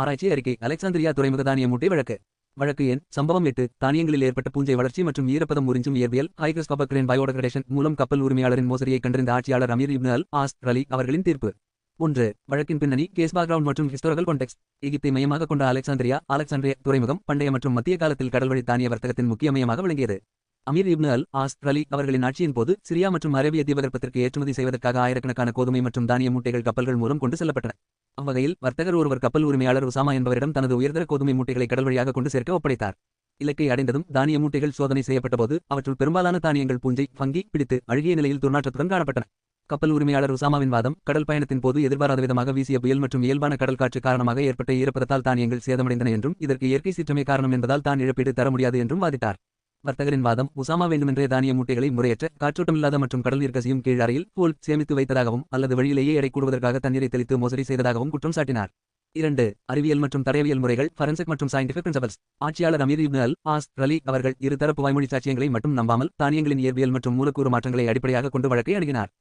ஆராய்ச்சி அறிக்கை அலெக்சாந்திரியா துறைமுக தானிய மூட்டை வழக்கு எண் சம்பவம் 8 தானியங்களில் ஏற்பட்ட பூஞ்சை வளர்ச்சி மற்றும் ஈரப்பதம் உறிஞ்சும் இயற்பியல் ஹைக்ரோஸ்கோபிக் பயோடகிரேடேஷன் மூலம் கப்பல் உரிமையாளரின் மோசடியை கண்டறிந்த ஆட்சியாளர் அமீர் இப்னு அல் ஆஸ் ரலி அவர்களின் தீர்ப்பு. 1. வழக்கின் பின்னணி கேஸ் பேக்ரவுண்ட் மற்றும் ஹிஸ்டாரிக்கல் கான்டெக்ஸ்ட். எகிப்தை மையமாக கொண்ட அலெக்சாந்திரியா துறைமுகம் பண்டைய மற்றும் மத்திய காலத்தில் கடல்வழி தானிய வர்த்தகத்தின் முக்கிய மையமாக விளங்கியது. அமீர் இப்னு அல் ஆஸ் ரலி அவர்களின் ஆட்சியின் போது சிரியா மற்றும் அரேபிய தீபகற்பத்திற்கு ஏற்றுமதி செய்வதற்காக ஆயிரக்கணக்கான கோதுமை மற்றும் தானிய மூட்டைகள் கப்பல்கள் மூலம் கொண்டு செல்லப்பட்டன. அவ்வகையில் வர்த்தகர் ஒருவர் கப்பல் உரிமையாளர் உசாமா என்பவரிடம் தனது உயர்தர கோதுமை மூட்டைகளை கடல் வழியாக கொண்டு சேர்க்க ஒப்படைத்தார். இலக்கை அடைந்ததும் தானிய மூட்டைகள் சோதனை செய்யப்பட்டபோது அவற்றுள் பெரும்பாலான தானியங்கள் பூஞ்சை ஃபங்கி பிடித்து அழுகிய நிலையில் துர்நாற்றத்துடன் காணப்பட்டன. கப்பல் உரிமையாளர் உசாமாவின் வாதம் கடல் பயணத்தின் போது எதிர்பாராத விதமாக வீசிய புயல் மற்றும் இயல்பான கடல் காற்று காரணமாக ஏற்பட்ட ஈரப்பதத்தால் தானியங்கள் சேதமடைந்தன என்றும் இதற்கு இயற்கை சீற்றமே காரணம் என்பதால் தான் இழப்பீடு தர முடியாது என்றும் வாதிட்டார். வர்த்தகரின் வாதம் உசாமா வேண்டுமென்றே தானிய மூட்டைகளை முறையற்ற காற்றோட்டமில்லாத மற்றும் கடல் நீர் கசியும் கீழ் அறையில் போல் சேமித்து வைத்ததாகவும் அல்லது வழியிலேயே எடை கூடுவதற்காக தண்ணீரை தெளித்து மோசடி செய்ததாகவும் குற்றம் சாட்டினார். 2. அறிவியல் மற்றும் தடயவியல் முறைகள் ஃபரன்சிக் மற்றும் சயின்டிஃபிக் பிரின்சிபல்ஸ். ஆட்சியாளர் அமீர் இப்னு அல் ஆஸ் ரலி அவர்கள் இருதரப்பு வாய்மொழி சாட்சியங்களை மட்டும் நம்பாமல் தானியங்களின் இயற்பியல் மற்றும் மூலக்கூறு மாற்றங்களை அடிப்படையாக கொண்டு வழக்கை அணுகினார்.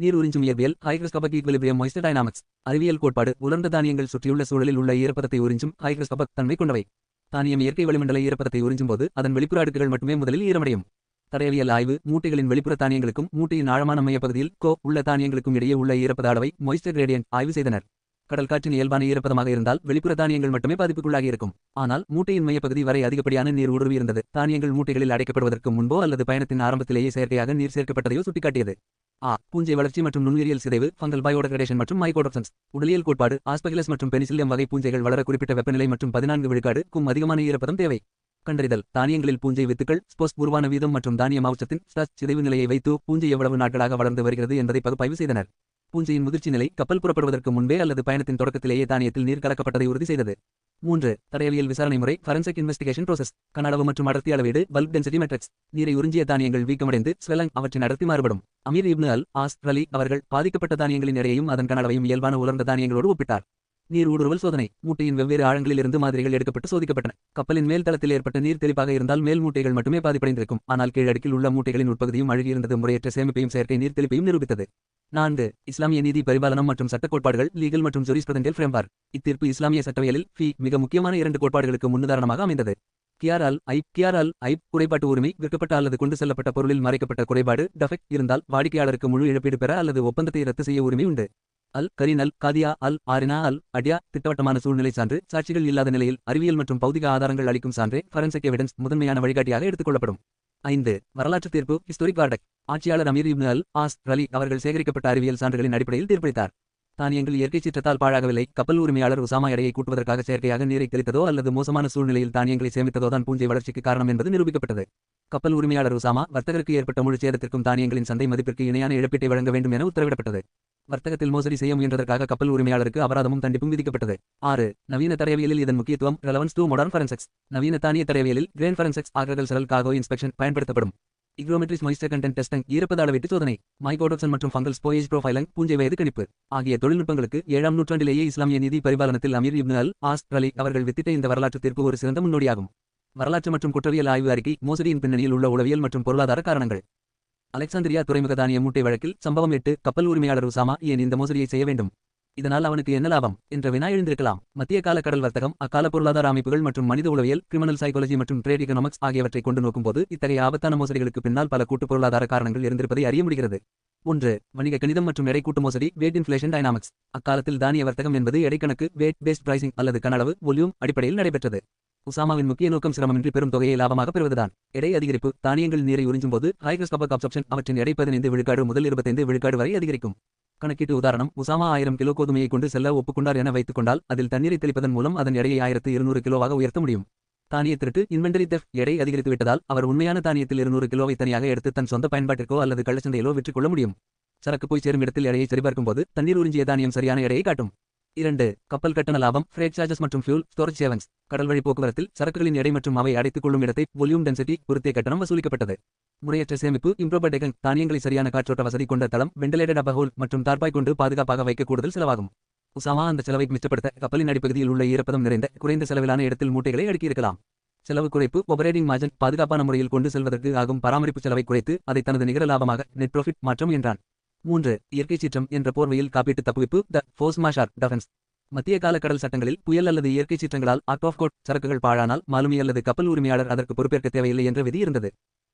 நீர் உறிஞ்சும் இயற்பியல் ஹைக்ரோஸ்கோபிக் ஈக்விலிபிரியம் மாய்ஸ்டர் டைனாமிக்ஸ். அறிவியல் கோட்பாடு உலர்ந்த தானியங்கள் சுற்றியுள்ள சூழலில் உள்ள ஈரப்பதத்தை உறிஞ்சும் ஹைக்ரோஸ்கோபிக் தன்மை கொண்டவை. தானியம் இயற்கை வளிமண்டல ஈரப்பதத்தை உறிஞ்சும் போது அதன் வெளிப்புற அடுக்குகள் மட்டுமே முதலில் ஈரமடையும். தடயவியல் ஆய்வு மூட்டைகளின் வெளிப்புற தானியங்களுக்கும் மூட்டையின் ஆழமான மையப்பகுதியில் உள்ள தானியங்களுக்கும் இடையே உள்ள ஈரப்பத அளவை மாய்ஸ்டர் கிரேடியன்ட் ஆய்வு செய்தனர். கடல் காற்றின் இயல்பான ஈரப்பதமாக இருந்தால் வெளிப்புற தானியங்கள் மட்டுமே பாதிப்புக்குள்ளாகி இருக்கும். ஆனால் மூட்டையின் மையப்பகுதி வரை அதிகப்படியான நீர் ஊடுருவி இருந்தது. தானியங்கள் மூட்டைகளில் அடைக்கப்படுவதற்கு முன்போ அல்லது பயணத்தின் ஆரம்பத்திலேயே செயற்கையாக நீர் சேர்க்கப்பட்டதையோ சுட்டிக்காட்டியது. பூஞ்சை வளர்ச்சி மற்றும் நுண்ணுயிரியல் சிதைவு ஃபங்கல் பயோடகிரேடேஷன் மற்றும் மைக்கோடாக்சன்ஸ். உடலியல் கோட்பாடு ஆஸ்பெகிலஸ் மற்றும் பெனிசில்லியம் வகை பூஞ்சைகள் வளர குறிப்பிட்ட வெப்பநிலை மற்றும் 14 விழுக்காடுக்கும் அதிகமான ஈரப்பதம் தேவை. கண்டறிதல் தானியங்களில் பூஞ்சை வித்துக்கள் ஸ்போஸ் உருவான வீதம் மற்றும் தானிய மாவுச்சத்தின் சிதைவு நிலையை வைத்து பூஞ்சை எவ்வளவு நாட்களாக வளர்ந்து வருகிறது என்பதை பகுப்பாய்வு செய்தனர். பூஞ்சையின் முதிர்ச்சி நிலை கப்பல் புறப்படுவதற்கு முன்பே அல்லது பயணத்தின் தொடக்கத்திலேயே தானியத்தில் நீர் கலக்கப்பட்டதை உறுதி செய்தது. 3. தடயவியல் விசாரணை முறை ஃபரன்சிக் இன்வெஸ்டிகேஷன் ப்ரோசஸ். கனஅளவு மற்றும் அடர்த்தி அளவீடு பல்க் டென்சிட்டி மெட்ரிக்ஸ். நீரை உறிஞ்சிய தானியங்கள் வீக்கமடைந்து ஸ்வெல்லிங் அவற்றின் அடர்த்தி மாறுபடும். அமீர் இப்னு அல் ஆஸ் ரலி அவர்கள் பாதிக்கப்பட்ட தானியங்களின் எடையையும் அதன் கனஅளவையும் இயல்பான உலர்ந்த தானியங்களோடு ஒப்பிட்டார். நீர் ஊடுருவல் சோதனை மூட்டையின் வெவ்வேறு ஆழங்களில் இருந்து மாதிரிகள் எடுக்கப்பட்டு சோதிக்கப்பட்டன. கப்பலின் மேல் தளத்தில் ஏற்பட்ட நீர் தெளிப்பாக இருந்தால் மேல் மூட்டைகள் மட்டுமே பாதிப்படைந்திருக்கும். ஆனால் கீழடுக்கில் உள்ள மூட்டைகளின் உட்பகுதியும் அழுகியிருந்தது. முறையற்ற சேமிப்பையும் செயற்கை நீர் தெளிப்பையும் நிரூபித்தது. 4. இஸ்லாமிய நீதி பரிபாலனம் மற்றும் சட்ட கோட்பாடுகள் லீகல் மற்றும் ஜூரிஸ்பிருடென்ஷியல் ஃப்ரேம்வொர்க். இத்தீர்ப்பு இஸ்லாமிய சட்டவியலில் மிக முக்கியமான 2 கோட்பாடுகளுக்கு முன்னுதாரணமாக அமைந்தது. கியார் அல் ஐப் குறைபாட்டு உரிமை விற்கப்பட்ட அல்லது கொண்டு செல்லப்பட்ட பொருளில் மறைக்கப்பட்ட குறைபாடு டெஃபெக்ட் இருந்தால் வாடிக்கையாளருக்கு முழு இழப்பீடு பெற அல்லது ஒப்பந்தத்தை ரத்து செய்ய உரிமை உண்டு. கரீன் அல் காதியா அல் ஆரினா அல் அட்யா திட்டவட்டமான சூழ்நிலை சான்று சாட்சிகள் இல்லாத நிலையில் அறிவியல் மற்றும் பௌதிக ஆதாரங்கள் அளிக்கும் சான்றே ஃபரன்சிக் எவிடன்ஸ் முதன்மையான வழிகாட்டியாக எடுத்துக்கொள்ளப்படும். 5. வரலாற்று தீர்ப்பு ஹிஸ்டோரிக் வார்டக். ஆட்சியாளர் அமீர் இப்னு அல் ஆஸ் ரலி அவர்கள் சேகரிக்கப்பட்ட அறிவியல் சான்றுகளின் அடிப்படையில் தீர்ப்பளித்தார். தானியங்கள் இயற்கை சீற்றத்தால் பாழாகவில்லை. கப்பல் உரிமையாளர் உசாமா எடையை கூட்டுவதற்காக செயற்கையாக நீரை தெளித்ததோ அல்லது மோசமான சூழ்நிலையில் தானியங்களை சேமித்ததோதான் பூஞ்சை வளர்ச்சிக்கு காரணம் என்பது நிரூபிக்கப்பட்டது. கப்பல் உரிமையாளர் உசாமா வர்த்தகருக்கு ஏற்பட்ட முழு சேதத்திற்கும் தானியங்களின் சந்தை மதிப்பிற்கு இணையான இழப்பீட்டை வழங்க வேண்டும் என உத்தரவிடப்பட்டது. வர்த்தகத்தில் மோசடி செய்ய முயன்றதற்காக கப்பல் உரிமையாளருக்கு அபராதமும் தண்டிப்பும் விதிக்கப்பட்டது. 6. நவீன தடயவியலில் இதன் முக்கியத்துவம் ரெலவன்ஸ் டு மாடர்ன் ஃபரன்சிக்ஸ். நவீன தானிய தடயவியலில் கிரெயின் ஃபரன்சிக்ஸ் அக்ரிகல்ச்சரல் கார்கோ இன்ஸ்பெக்ஷன் பயன்படுத்தப்படும். இக்ரோமெட்ரிஸ் மாய்ஸ்டர் கண்டென்ட் டெஸ்டிங் ஈரப்பத அளவீட்டு சோதனை மைக்கோடாக்சன் மற்றும் ஃபங்கல் ஸ்போயேஜ் ப்ரோஃபைலிங் பூஞ்சை வயது கணிப்பு ஆகிய தொழில்நுட்பங்களுக்கு 7ஆம் நூற்றாண்டிலேயே இஸ்லாமிய நீதி பரிபாலனத்தில் அமீர் இப்னு அல் ஆஸ் ரலி அவர்கள் வித்திட்ட இந்த வரலாற்று தீர்ப்பு ஒரு சிறந்த முன்னோடியாகும். வரலாற்று மற்றும் குற்றவியல் ஆய்வு அறிக்கை மோசடியின் பின்னணியில் உள்ள உளவியல் மற்றும் பொருளாதார காரணங்கள். அலெக்சாந்திரியா துறைமுக தானிய மூட்டை வழக்கில் சம்பவம் 8 கப்பல் உரிமையாளர் உசாமா ஏன் இந்த மோசடியை செய்ய வேண்டும், இதனால் அவனுக்கு என்ன லாபம் என்ற வினா எழுந்திருக்கலாம். மத்திய கால கடல் வர்த்தகம் அக்கால பொருளாதார அமைப்புகள் மற்றும் மனித உளவியல் கிரிமினல் சைக்காலஜி மற்றும் ட்ரேட் எகனாமிக்ஸ் ஆகியவற்றை கொண்டு நோக்கும்போது இத்தகைய ஆபத்தான மோசடிகளுக்கு பின்னால் பல கூட்டு பொருளாதார காரணங்கள் இருந்திருப்பதை அறிய முடிகிறது. 1. வணிக கணிதம் மற்றும் எடை கூட்டு மோசடி வேட் இன்ஃப்ளேஷன் டைனாமிக்ஸ். அக்காலத்தில் தானிய வர்த்தகம் என்பது எடைக்கணக்கு வேட் பேஸ்ட் பிரைசிங் அல்லது கனளவு வால்யூம் அடிப்படையில் நடைபெற்றது. உசாமாவின் முக்கிய நோக்கம் சிரமமின்றி பெரும் தொகையை லாபமாக பெறுவதுதான். எடை அதிகரிப்பு தானியங்கள் நீரை உறிஞ்சும் போது ஹைக்ரோஸ்கோபிக் அப்சர்ப்ஷன் அவற்றின் எடை 15 விழுக்காடு முதல் 25 விழுக்காடு வரை அதிகரிக்கும். கணக்கீட்டு உதாரணம் உசாமா 1000 கிலோ கோதுமையை கொண்டு செல்ல ஒப்புக்கொண்டார் என வைத்துக் கொண்டால் அதில் தண்ணீரை தெளிப்பதன் மூலம் அதன் எடையை 1200 கிலோவாக உயர்த்த முடியும். தானிய திருட்டு இன்வெண்டரி தெஃப்ட் எடை அதிகரித்து விட்டதால் அவர் உண்மையான தானியத்தில் 200 கிலோவை தனியாக எடுத்து தன் சொந்த பயன்பாட்டிற்கோ அல்லது கள்ளச்சந்தையிலோ விற்றுக் கொள்ள முடியும். சரக்கு போய் சேரும் இடத்தில் எடையை சரிபார்க்கும் போது தண்ணீர் உறிஞ்சிய தானியம் சரியான எடையை காட்டும். 2. கப்பல் கட்டண லாபம் ஃப்ரேட் சார்ஜஸ் மற்றும் ஃபியூல் ஸ்டோரேஜ் சேவன்ஸ். கடல் வழி போக்குவரத்தில் சரக்குகளின் எடை மற்றும் அவை அடைத்துக் கொள்ளும் இடத்தை வால்யூம் டென்சிட்டி பொறுத்தே கட்டணம் வசூலிக்கப்பட்டது. முறையற்ற சேமிப்பு இம்ப்ரோபர் டெக்கன் தானியங்களை சரியான காற்றோட்ட வசதி கொண்ட தளம் வெண்டிலேட்டட் அப்பர் ஹோல் மற்றும் தார்பாய் கொண்டு பாதுகாப்பாக வைக்க கூடுதல் செலவாகும். உசாமா அந்த செலவை மிச்சப்படுத்த கப்பலின் அடிப்பகுதியில் உள்ள ஈரப்பதம் நிறைந்த குறைந்த செலவிலான இடத்தில் மூட்டைகளை அடுக்கியிருக்கலாம். செலவு குறைப்பு ஆபரேட்டிங் மார்ஜின் பாதுகாப்பான முறையில் கொண்டு செல்வதற்கு ஆகும் பராமரிப்பு செலவை குறைத்து அதை தனது நிகர லாபமாக நெட் ப்ராஃபிட் மாற்றம் என்றான். 3. இயற்கை சீற்றம் என்ற போர்வையில் காப்பீட்டு தப்புவிப்பு த ஃபோர்ஸ் மாஷார் டெஃபென்ஸ். மத்திய கால கடல் சட்டங்களில் புயல் அல்லது இயற்கை சீற்றங்களால் ஆக்ட் ஆஃப் கோட் சரக்குகள் பாழானால் மாலுமி அல்லது கப்பல் உரிமையாளர் அதற்கு பொறுப்பேற்க தேவையில்லை என்ற விதி இருந்தது.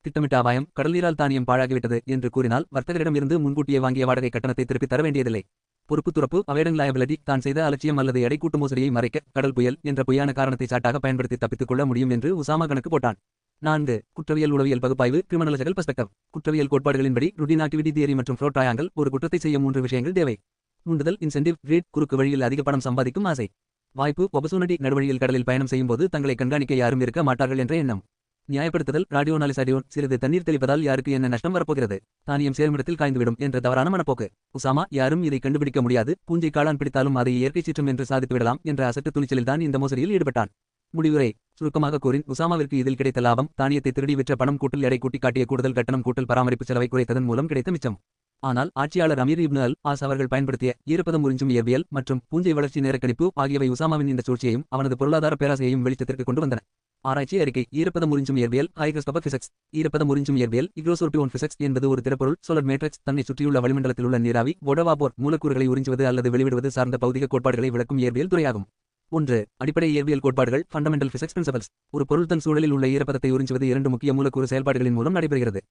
திட்டமிட்ட அபாயம் கடல் நீரால் தானியம் பாழாகிவிட்டது என்று கூறினால் வர்த்தகரிடம் இருந்து முன்கூட்டியே வாங்கிய வாடகை கட்டணத்தை திருப்பித் தர வேண்டியதில்லை. பொறுப்பு துறப்பு அவைடன் லயபிலிட்டி தான் செய்த அலட்சியம் அல்லது எடை கூட்டு மோசடியை மறைக்க கடல் புயல் என்ற பொய்யான காரணத்தை சாட்டாக பயன்படுத்தி தப்பித்துக் கொள்ள முடியும் என்று உசாமா கணக்கு போட்டான். 4. குற்றவியல் உளவியல் பகுப்பாய்வு கிரிமினலஜிக்கல் பெர்ஸ்பெக்டிவ். குற்றவியல் கோட்பாடுகளின்படி ருட்டீன் ஆக்டிவிட்டி தியரி மற்றும் ஃப்ளோ ட்ரையாங்கிள் ஒரு குற்றத்தை செய்ய 3 விஷயங்கள் தேவை. தூண்டுதல் இன்சென்டிவ் ரீட் குறுக்கு வழியில் அதிக பணம் சம்பாதிக்கும் ஆசை. வாய்ப்பு ஒபசூனிட்டி நடுவழியில் கடலில் பயணம் செய்யும்போது தங்களை கண்காணிக்க யாரும் இருக்க மாட்டார்கள் என்ற எண்ணம். நியாயப்படுத்துதல் ராடியோனாலிசாடியோன் சிறிது தண்ணீர் தெளிப்பதால் யாருக்கு என்ன நஷ்டம் வரப்போகிறது, தானியம் சேருமிடத்தில் காய்ந்துவிடும் என்ற தவறான மனப்போக்கு. உசாமா யாரும் இதை கண்டுபிடிக்க முடியாது, பூஞ்சை காளான் பிடித்தாலும் அதை இயற்கை சீற்றம் என்று சாதித்து விடலாம் என்ற அசட்டு துணிச்சலில்தான் இந்த மோசடியில் ஈடுபட்டான். முடிவுரை சுருக்கமாக கூறின் உசாமாவிற்கு இதில் கிடைத்த லாபம் தானியத்தை திருடி விற்ற பணம் கூட்டல் எடை கூட்டி காட்டிய கூடுதல் கட்டணம் கூட்டல் பராமரிப்பு செலவை குறைத்ததன் மூலம் கிடைத்த மிச்சம். ஆனால் ஆட்சியாளர் அமீர் இப்னு அல் ஆஸ் அவர்கள் பயன்படுத்திய ஈரப்பதம் உறிஞ்சும் இயற்பியல் மற்றும் பூஞ்சை வளர்ச்சி நேரக்கணிப்பு ஆகியவை உசாமாவின் இந்த சூழ்ச்சியையும் அவனது பொருளாதார பேராசையையும் வெளிச்சத்திற்கு கொண்டு வந்தன. ஆராய்ச்சி அறிக்கை ஈரப்பதம் உறிஞ்சும் இயற்பியல் ஹைக்ரோஸ்கோபிக் பிசிக்ஸ். ஈரப்பதம் உறிஞ்சும் இயற்பியல் இக்ரோசோர்பியோன் பிசிக்ஸ் என்பது ஒரு திடப்பொருள் சோலர் மேட்ரிக்ஸ் தன்னை சுற்றியுள்ள வளிமண்டலத்தில் உள்ள நீராவி வொடவாபோர் மூலக்கூறுகளை உறிஞ்சுவது அல்லது வெளிவிடுவது சார்ந்த பௌதிக கோட்பாடுகளை விளக்கும் இயற்பியல் துறையாகும். 1. அடிப்படை இயற்பியல் கோட்பாடுகள் ஃபண்டமெண்டல் பிசிக்ஸ் பிரின்சிபல்ஸ். ஒரு பொருள் தன் சூழலில் உள்ள ஈரப்பதத்தை உறிஞ்சுவது 2 முக்கிய மூலக்கூறு செயல்பாடுகளின் மூலம் நடைபெறுகிறது.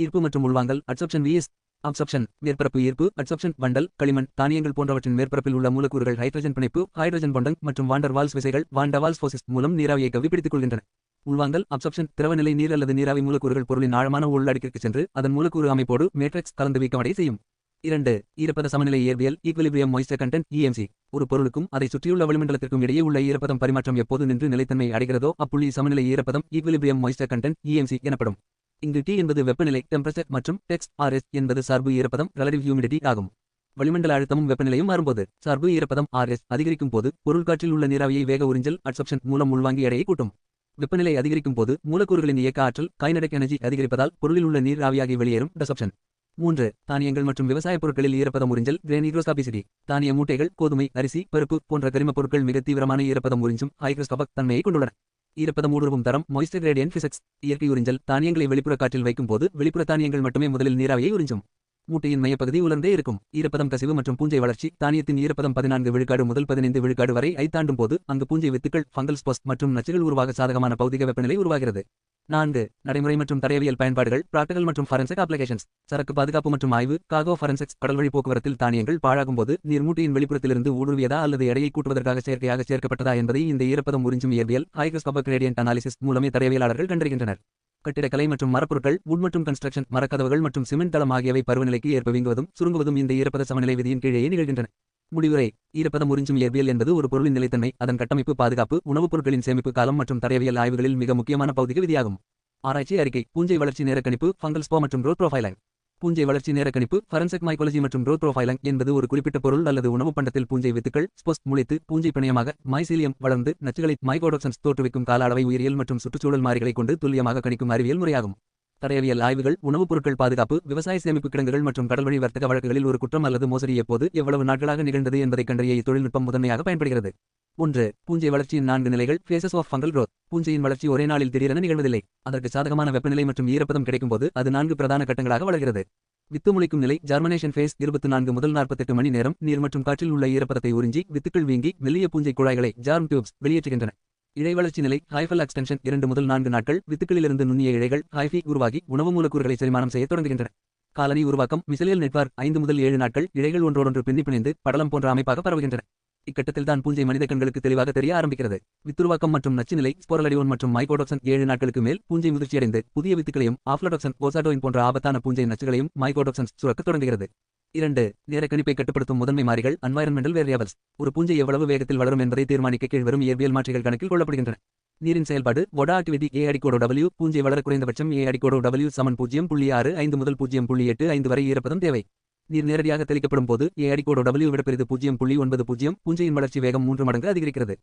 ஈர்ப்பு மற்றும் உள்வாங்கல் அப்சர்ப்ஷன் vs அப்சர்ப்ஷன். மேற்பரப்பு ஈர்ப்பு அப்சர்ப்ஷன் வண்டல் களிமண் தானியங்கள் போன்றவற்றின் மேற்பரப்பில் உள்ள மூலக்கூறுகள் ஹைட்ரஜன் பிணைப்பு ஹைட்ரஜன் பாண்டிங் மற்றும் வாண்டர் வால்ஸ் விசைகள் வாண்டர் ஃபோர்சஸ் மூலம் நீராவியை கவ்விப்பிடித்துக் கொள்கின்றன. உள்வாங்கல் அப்சர்ப்ஷன் திரவநிலை நீர் அல்லது நீராவி மூலக்கூறுகள் பொருளின் ஆழமான உள்ளடக்கிற்கு சென்று அதன் மூலக்கூறு அமைப்போடு மேட்ரிக்ஸ் கலந்து வீக்கமடை செய்யும். 2. ஈரப்பத சமநிலை இயற்பியல் ஈக்விலிபிரியம் மாய்ஸ்சர் கண்டென்ட் EMC. ஒரு பொருளுக்கும் அதை சுற்றியுள்ள வளிமண்டலத்திற்கும் இடையே உள்ள ஈரப்பதம் பரிமாற்றம் எப்போது நின்று நிலைத்தன்மை அடைகிறதோ அப்புள்ளி சமநிலை ஈரப்பதம் ஈக்விலிபிரியம் மாய்ஸ்சர் கண்டென்ட் EMC எனப்படும். இங்கு T என்பது வெப்பநிலை டெம்பரேச்சர் மற்றும் டெக்ஸ்ட் RS என்பது சார்பு ஈரப்பதம் ரிலேட்டிவ் ஹியூமிடிட்டி ஆகும். வளிமண்டல அழுத்தமும் வெப்பநிலையும் மாறும்போது சார்பு ஈரப்பதம் RS அதிகரிக்கும் போது பொருள் காற்றில் உள்ள நீராவியை வேக உறிஞ்சல் அப்சர்ப்ஷன் மூலம் உள்வாங்கி எடையை கூட்டும். வெப்பநிலை அதிகரிக்கும் போது மூலக்கூறுகளின் இயக்க ஆற்றல் கைனடிக் எனர்ஜி அதிகரிப்பதால் பொருளில் உள்ள நீர் ஆவியாகி வெளியேறும் டெசப்ஷன். 3. தானியங்கள் மற்றும் விவசாய பொருட்களில் ஈரப்பதம் உறிஞ்சல் கிரெயின் ஹைக்ரோஸ்காபிசிட்டி. தானிய மூட்டைகள் கோதுமை அரிசி பருப்பு போன்ற கரிமப் பொருட்கள் மிக தீவிரமான ஈரப்பதம் உறிஞ்சும் ஹைக்ரோஸ்காபிக் தன்மையை கொண்டுள்ளன. ஈரப்பதம் ஊடுருவும் தரம் மாய்ஸ்சர் கிரேடியன்ட் பிசிக்ஸ். இயற்கை உறிஞ்சல் தானியங்களை வெளிப்புற காற்றில் வைக்கும் போது வெளிப்புற தானியங்கள் மட்டுமே முதலில் நீராவியை உறிஞ்சும். மூட்டையின் மையப்பகுதி உலர்ந்தே இருக்கும். ஈரப்பதம் கசிவு மற்றும் பூஞ்சை வளர்ச்சி தானியத்தின் ஈரப்பதம் 14 விழுக்காடு முதல் 15 விழுக்காடு வரை தாண்டும் போது அங்கு பூஞ்சை வித்துக்கள் ஃபங்கல் ஸ்போர்ஸ் மற்றும் நச்சுகள் உருவாக சாதகமான பௌதிக வெப்பநிலை உருவாகிறது. 4. நடைமுறை மற்றும் தடயவியல் பயன்பாடுகள் பிராக்டிகல் மற்றும் ஃபாரன்சிக் அப்ளிகேஷன்ஸ். சரக்கு பாதுகாப்பு மற்றும் ஆய்வு கார்கோ ஃபாரன்சிக்ஸ். கடல்வழி போக்குவரத்தில் தானியங்கள் பாழாகும்போது நீர்மூட்டையின் வெளிப்புறத்திலிருந்து ஊடுருவியதா அல்லது எடையை கூட்டுவதற்காக செயற்கையாக சேர்க்கப்பட்டதா என்பதை இந்த ஈரப்பதம் உறிஞ்சும் இயற்பியல் ஹைக்ரோஸ்கோபிக் கிரேடியன்ட் அனாலிசிஸ் மூலமே தடயவியலாளர்கள் கண்டறிகின்றனர். கட்டிடக்கலை மற்றும் மரப்பொருட்கள் வுட் மற்றும் கன்ஸ்ட்ரக்ஷன் மரக்கதவுகள் மற்றும் சிமெண்ட் தளம் ஆகியவை பருவநிலைக்கு ஏற்ப வீங்குவதும் சுருங்குவதும் இந்த ஈரப்பத சமநிலை விதியின் கீழேயே நிகழ்கின்றன. முடிவுரை ஈரப்பதம் உறிஞ்சும் இயற்பியல் என்பது ஒரு பொருளின் நிலைத்தன்மை அதன் கட்டமைப்பு பாதுகாப்பு உணவுப் பொருட்களின் சேமிப்பு காலம் மற்றும் தடயவியல் ஆய்வுகளில் மிக முக்கியமான பௌதிக விதியாகும். ஆராய்ச்சி அறிக்கை பூஞ்சை வளர்ச்சி நேரக்கணிப்பு ஃபங்கல் ஸ்போ மற்றும் க்ரோத் ப்ரொஃபைலிங். பூஞ்சை வளர்ச்சி நேரக்கணிப்பு ஃபாரன்சிக் மைக்காலஜி மற்றும் க்ரோத் ப்ரொஃபைலிங் என்பது ஒரு குறிப்பிட்ட பொருள் அல்லது உணவு பண்டத்தில் பூஞ்சை வித்துக்கள் ஸ்போஸ் முளைத்து பூஞ்சை பிணையமாக மைசீலியம் வளர்ந்து நச்சுகளை மைகோடாக்சன்ஸ் தோற்றுவிக்கும் கால அளவை உயிரியல் மற்றும் சுற்றுச்சூழல் மாறிகளை கொண்டு துல்லியமாக கணிக்கும் அறிவியல் முறையாகும். தடயவியல் ஆய்வுகள் உணவுப் பொருட்கள் பாதுகாப்பு விவசாய சேமிப்பு கிடங்குகள் மற்றும் கடல்வழி வர்த்தக வழக்குகளில் ஒரு குற்றம் அல்லது மோசடி எப்போது எவ்வளவு நாட்களாக நிகழ்ந்தது என்பதை கண்டறிய இத்தொழில்நுட்பம் முதன்மையாக பயன்படுகிறது. 1. பூஞ்சை வளர்ச்சியின் 4 நிலைகள் ஃபேசஸ் ஆஃப் ஃபங்கல் growth. பூஞ்சையின் வளர்ச்சி ஒரே நாளில் திடீரென நிகழ்வதில்லை. அதற்கு சாதகமான வெப்பநிலை மற்றும் ஈரப்பதம் கிடைக்கும்போது அது 4 பிரதான கட்டங்களாக வளர்கிறது. வித்து முளைக்கும் நிலை ஜெர்மினேஷன் ஃபேஸ் 24 முதல் 48 மணி நேரம் நீர் மற்றும் காற்றில் உள்ள ஈரப்பதத்தை உறிஞ்சி வித்துக்கள் வீங்கி மெல்லிய பூஞ்சை குழாய்களை ஜார்ம் டியூப்ஸ் வெளியேற்றுகின்றன. இழை வளர்ச்சி நிலை ஹைஃபல் எக்ஸ்டென்ஷன் 2 முதல் 4 நாட்கள் வித்துக்களிலிருந்து நுண்ணிய இழைகள் ஹைஃபி உருவாகி உணவு மூலக்கூறுகளை செரிமானம் செய்ய தொடங்குகின்றன. காலனி உருவாக்கம் மிசலியல் நெட்வொர்க் 5 முதல் 7 நாட்கள் இழைகள் ஒன்றோடொன்று பிணைந்து படலம் போன்ற அமைப்பாக பரவுகின்றன. இக்கட்டத்தில் தான் பூஞ்சை மனித கண்களுக்கு தெளிவாக தெரிய ஆரம்பிக்கிறது. வித்துருவாக்கம் மற்றும் நச்சுநிலை ஸ்போரலடியோன் மற்றும் மைகோடாக்சன் 7 நாட்களுக்கு மேல் பூஞ்சை முதிர்ச்சியடைந்து புதிய வித்துக்களையும் ஆஃப்லடாக்சன் ஓசாடோயின் போன்ற ஆபத்தான பூஞ்சை நச்சுகளையும் மைகோடாக்சன்ஸ் சுரக்கத் தொடங்குகிறது. 2. நேரக்கணிப்பை கட்டுப்படுத்தும் முதன்மை மாறிகள் என்வாயரன்மெண்டல் வேரியபிள்ஸ். ஒரு பூஞ்சை எவ்வளவு வேகத்தில் வளரும் என்பதை தீர்மானிக்க கீழ்வரும் இயற்பியல் மாற்றிகள் கணக்கில் கொள்ளப்படுகின்றன. நீரின் செயல்பாடு வொடா ஆக்டிவிட்டி A அடிக்கோடு W. பூஞ்சை வளர குறைந்தபட்சம் A அடிக்கோடு W சமன் 0.65 முதல் 0.85 வரை ஈரப்பதம் தேவை. நீர் நேரடியாக தெளிக்கப்படும் போது A அடிக்கோடு W விட பெரிது 0.90. பூஞ்சையின் வளர்ச்சி வேகம் 3 மடங்கு அதிகரிக்கிறது.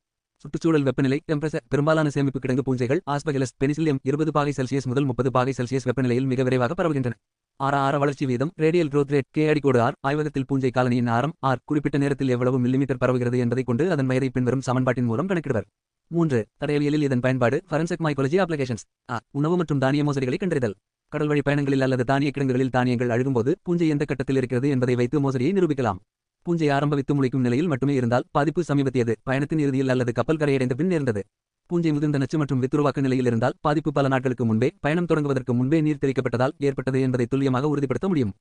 சுற்றுச்சூழல் வெப்பநிலை டெம்பரேச்சர் பெரும்பாலான சேமிப்பு கிடங்கு பூஞ்சைகள் ஆஸ்பெகிலஸ் பெனிசிலியம் 20 பாகை செல்சியஸ் முதல் 30 பாகை செல்சியஸ் வெப்பநிலையில் மிக விரைவாக பரவுகின்றன. ஆர வளர்ச்சி வீதம் radial growth rate K அடிக்கோடு R. ஆய்வகத்தில் பூஞ்சை காலனியின் ஆரம் R குறிப்பிட்ட நேரத்தில் எவ்வளவு மில்லிமீட்டர் பரவுகிறது என்பதை கொண்டு அதன் வயதை பின்வரும் சமன்பாட்டின் மூலம் கணக்கிடுவர். 3. தடயவியலில் இதன் பயன்பாடு ஃபாரன்சிக் மைக்காலஜி அப்ளிகேஷன்ஸ். உணவு மற்றும் தானிய மோசடிகளை கண்டறிதல். கடல்வழி பயணங்களில் அல்லது தானிய கிடங்குகளில் தானியங்கள் அழுகும்போது பூஞ்சை எந்த கட்டத்தில் இருக்கிறது என்பதை வைத்து மோசடியை நிரூபிக்கலாம். பூஞ்சை ஆரம்ப வித்து முளைக்கும் நிலையில் மட்டுமே இருந்தால் பாதிப்பு சமீபத்தியது, பயணத்தின் இறுதியில் அல்லது கப்பல் கரையடைந்த பின் நேர்ந்தது. பூஞ்சை முதிர்ந்த நச்சு மற்றும் வித்துருவாக்க நிலையில் இருந்தால் பாதிப்பு பல நாட்களுக்கு முன்பே, பயணம் தொடங்குவதற்கு முன்பே நீர் தெளிக்கப்பட்டதால் ஏற்பட்டது என்பதை துல்லியமாக உறுதிப்படுத்த முடியும்.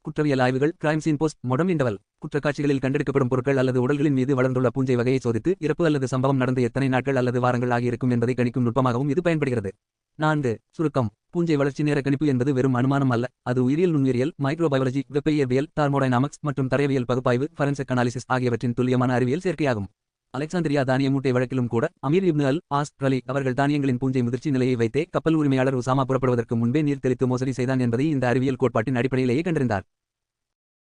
குற்றவியல் ஆய்வுகள். Crime scene post mortem interval. குற்றக்காட்சிகளில் கண்டெடுக்கப்படும் பொருட்கள் அல்லது உடல்களின் மீது வளர்ந்துள்ள பூஞ்சை வகையை சோதித்து இறப்பு அல்லது சம்பவம் நடந்த எத்தனை நாட்கள் அல்லது வாரங்கள் ஆகியிருக்கும் என்பதை கணிக்கும் நுட்பமாகவும் இது பயன்படுகிறது. 4. சுருக்கம். பூஞ்சை வளர்ச்சி நேர கணிப்பு என்பது வெறும் அனுமானம் அல்ல, அது உயிரியல், நுண்ணுயிரியல், மைக்ரோபயாலஜி, வெப்ப இயற்பியல், தார்மோடைனாமிக்ஸ் மற்றும் தரவியல் பகுப்பாய்வு ஃபரென்சிக் அனாலிசிஸ் ஆகியவற்றின் துல்லியமான அறிவியல் சேர்க்கையாகும். அலெக்சாந்திரியா தானிய மூட்டை வழக்கிலும் கூட அமீர் இப்னு அல் ஆஸ் ரலி அவர்கள் தானியங்களின் பூஞ்சை முதிர்ச்சி நிலையை வைத்தே கப்பல் உரிமையாளர் உசாமா புறப்படுவதற்கு முன்பே நீர் தெளித்து மோசடி செய்தான் என்பதை இந்த அறிவியல் கோட்பாட்டின் அடிப்படையிலேயே கண்டறிந்தார்.